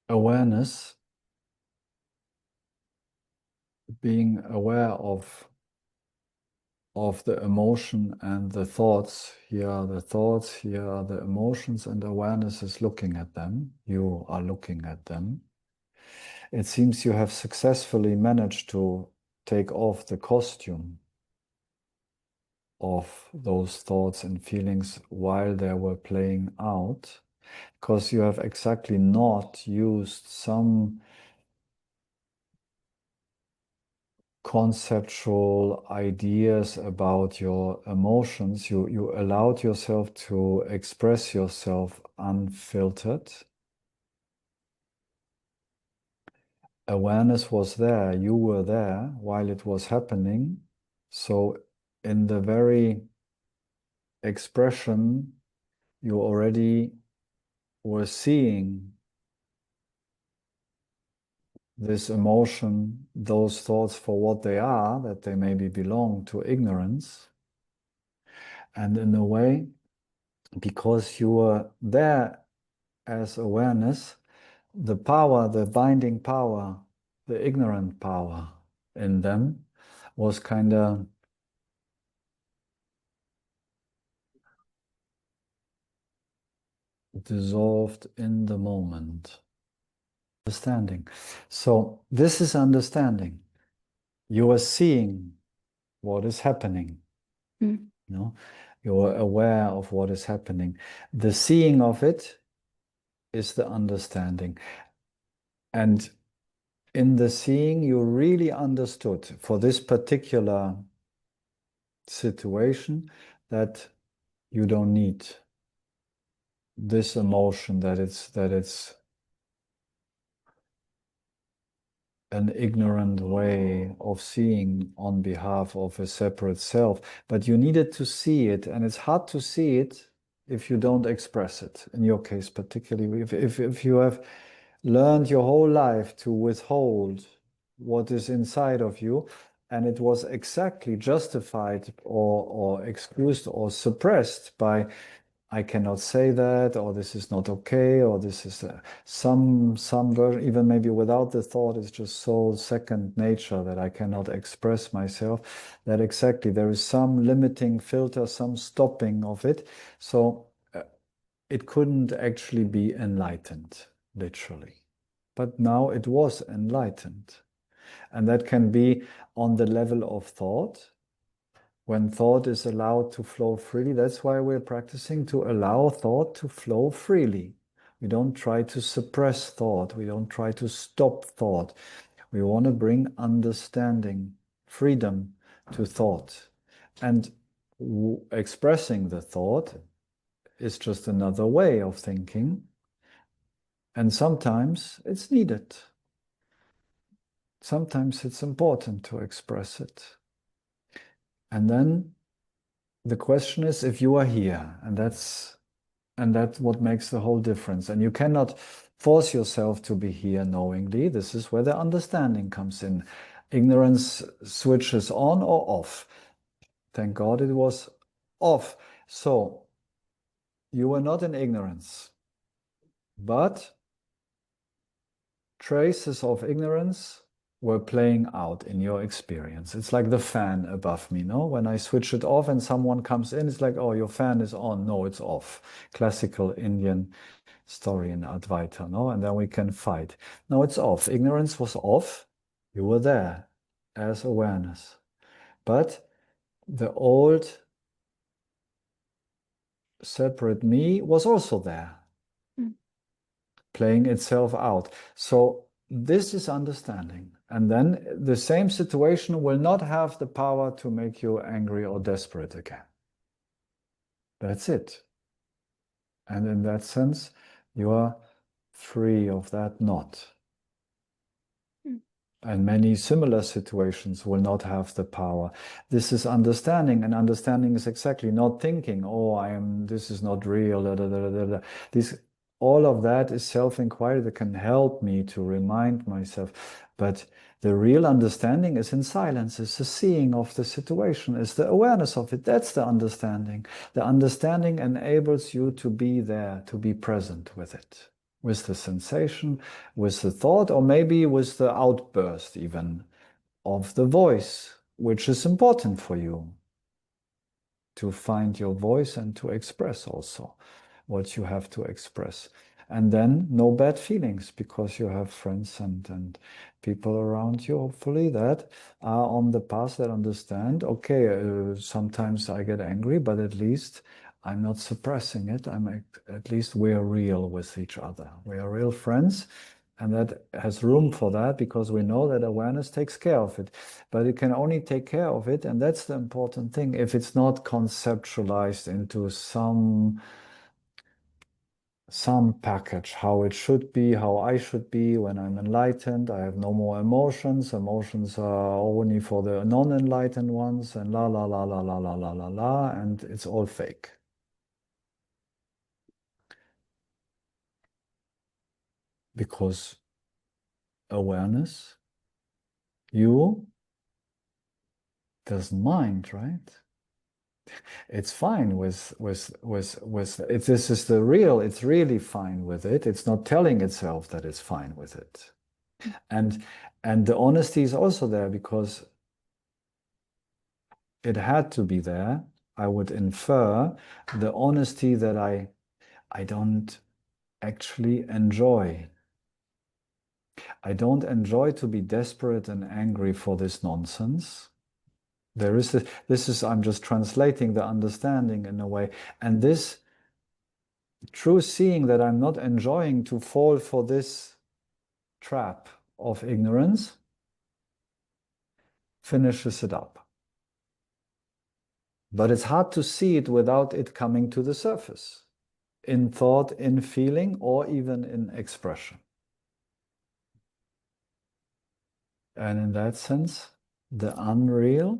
awareness, being aware of the emotion and the thoughts. Here are the thoughts, here are the emotions, and awareness is looking at them. You are looking at them. It seems you have successfully managed to take off the costume of those thoughts and feelings while they were playing out, because you have exactly not used some conceptual ideas about your emotions. You allowed yourself to express yourself unfiltered. Awareness was there, you were there while it was happening. So in the very expression, you already were seeing this emotion, those thoughts for what they are, that they maybe belong to ignorance. And in a way, because you were there as awareness, the power, the binding power, the ignorant power in them was kind of dissolved in the moment. Understanding. So this is understanding. You are seeing what is happening. Mm. You know, you are aware of what is happening. The seeing of it is the understanding. And in the seeing, you really understood for this particular situation that you don't need this emotion, that it's an ignorant way of seeing on behalf of a separate self, but you needed to see it, and it's hard to see it if you don't express it. In your case, particularly, if you have learned your whole life to withhold what is inside of you, and it was exactly justified or excused or suppressed by I cannot say that, or this is not okay, or this is some version, even maybe without the thought, is just so second nature that I cannot express myself. That exactly there is some limiting filter, some stopping of it. So it couldn't actually be enlightened, literally. But now it was enlightened. And that can be on the level of thought. When thought is allowed to flow freely, that's why we're practicing to allow thought to flow freely. We don't try to suppress thought. We don't try to stop thought. We want to bring understanding, freedom to thought. And expressing the thought is just another way of thinking. And sometimes it's needed. Sometimes it's important to express it. And then the question is if you are here, and that's what makes the whole difference. And you cannot force yourself to be here knowingly. This is where the understanding comes in. Ignorance switches on or off. Thank God it was off. So you were not in ignorance, but traces of ignorance were playing out in your experience. It's like the fan above me, no? When I switch it off and someone comes in, it's like, oh, your fan is on. No, it's off. Classical Indian story in Advaita, no? And then we can fight. No, it's off. Ignorance was off. You were there as awareness. But the old separate me was also there, playing itself out. So this is understanding. And then the same situation will not have the power to make you angry or desperate again. That's it. And in that sense, you are free of that knot. And many similar situations will not have the power. This is understanding, and understanding is exactly not thinking, oh, this is not real, da, da, da, da, da. All of that is self-inquiry that can help me to remind myself. But the real understanding is in silence, is the seeing of the situation, is the awareness of it. That's the understanding. The understanding enables you to be there, to be present with it. with the sensation, with the thought, or maybe with the outburst even of the voice, which is important for you to find your voice and to express also what you have to express. And then no bad feelings because you have friends and people around you, hopefully, that are on the path that understand, okay, sometimes I get angry, but at least I'm not suppressing it. At least we're real with each other. We are real friends. And that has room for that because we know that awareness takes care of it. But it can only take care of it, and that's the important thing, if it's not conceptualized into some package, how it should be, how I should be when I'm enlightened. I have no more emotions. Emotions are only for the non-enlightened ones, and la la la la la la la la la, and it's all fake. Because awareness, you doesn't mind, right? It's fine with it. This is the real, it's really fine with it. It's not telling itself that it's fine with it. And the honesty is also there because it had to be there. I would infer the honesty that I don't actually enjoy. I don't enjoy to be desperate and angry for this nonsense. There is this is, I'm just translating the understanding in a way. And this true seeing that I'm not enjoying to fall for this trap of ignorance finishes it up. But it's hard to see it without it coming to the surface in thought, in feeling, or even in expression. And in that sense, the unreal,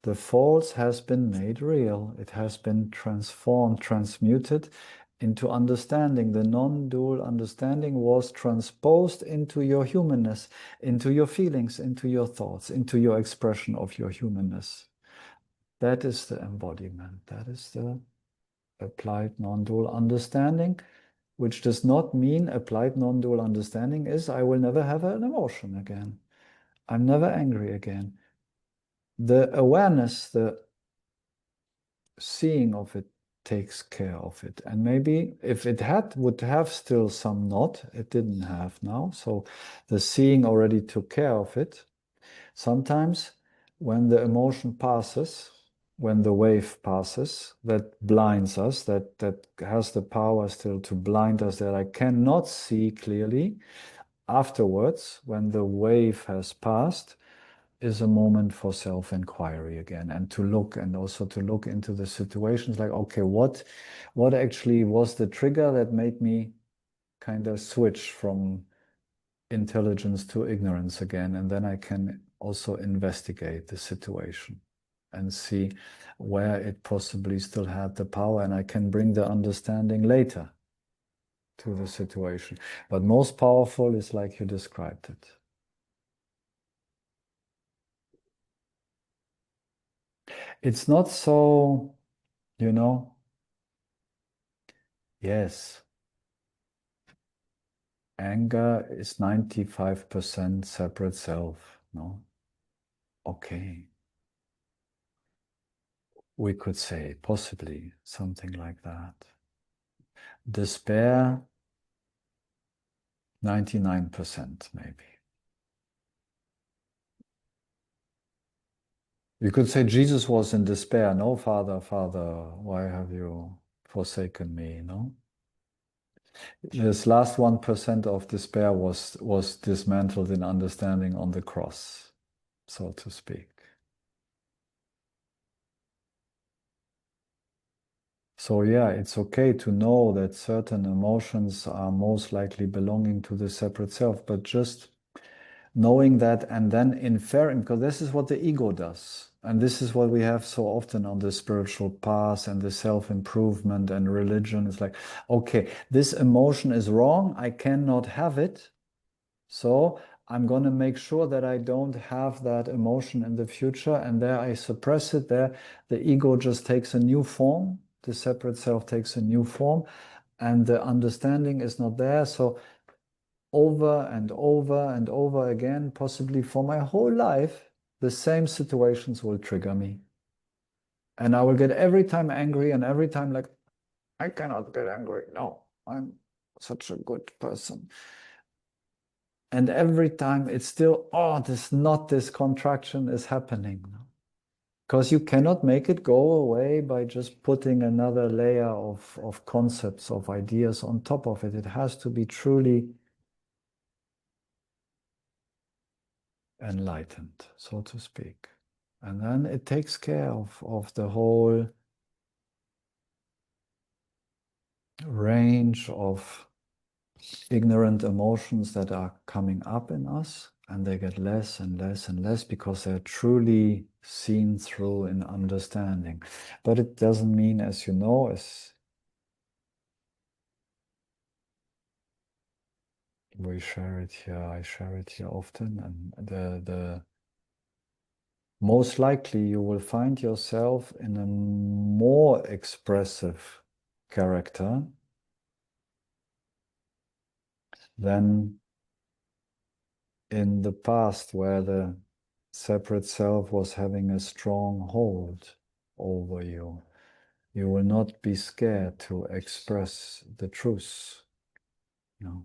the false has been made real. It has been transformed, transmuted into understanding. The non-dual understanding was transposed into your humanness, into your feelings, into your thoughts, into your expression of your humanness. That is the embodiment. That is the applied non-dual understanding, which does not mean applied non-dual understanding is I will never have an emotion again. I'm never angry again. The awareness, the seeing of it takes care of it. And maybe if it would have still some knot, it didn't have now. So the seeing already took care of it. Sometimes when the emotion passes, when the wave passes, that blinds us, that has the power still to blind us, that I cannot see clearly. Afterwards, when the wave has passed, is a moment for self-inquiry again, and to look, and also to look into the situations like, okay, what actually was the trigger that made me kind of switch from intelligence to ignorance again? And then I can also investigate the situation and see where it possibly still had the power, and I can bring the understanding later to the situation. But most powerful is like you described it. It's not so, you know, yes, anger is 95% separate self, no? Okay. We could say possibly something like that. Despair, 99% maybe. You could say Jesus was in despair. No, Father, Father, why have you forsaken me? No? This last 1% of despair was dismantled in understanding on the cross, so to speak. So yeah, it's okay to know that certain emotions are most likely belonging to the separate self, but just knowing that and then inferring, because this is what the ego does. And this is what we have so often on the spiritual path and the self-improvement and religion. It's like, okay, this emotion is wrong. I cannot have it. So I'm going to make sure that I don't have that emotion in the future. And there I suppress it. There, the ego just takes a new form. The separate self takes a new form. and the understanding is not there. So over and over and over again, possibly for my whole life, the same situations will trigger me. And I will get every time angry, and every time like, I cannot get angry. No, I'm such a good person. And every time it's still, oh, this contraction is happening. Because you cannot make it go away by just putting another layer of concepts, of ideas on top of it. It has to be truly enlightened, so to speak. And then it takes care of the whole range of ignorant emotions that are coming up in us, and they get less and less and less because they're truly seen through in understanding. But it doesn't mean, as you know, as we share it here, I share it here often, and the most likely you will find yourself in a more expressive character than in the past, where the separate self was having a strong hold over you. You will not be scared to express the truth. You know?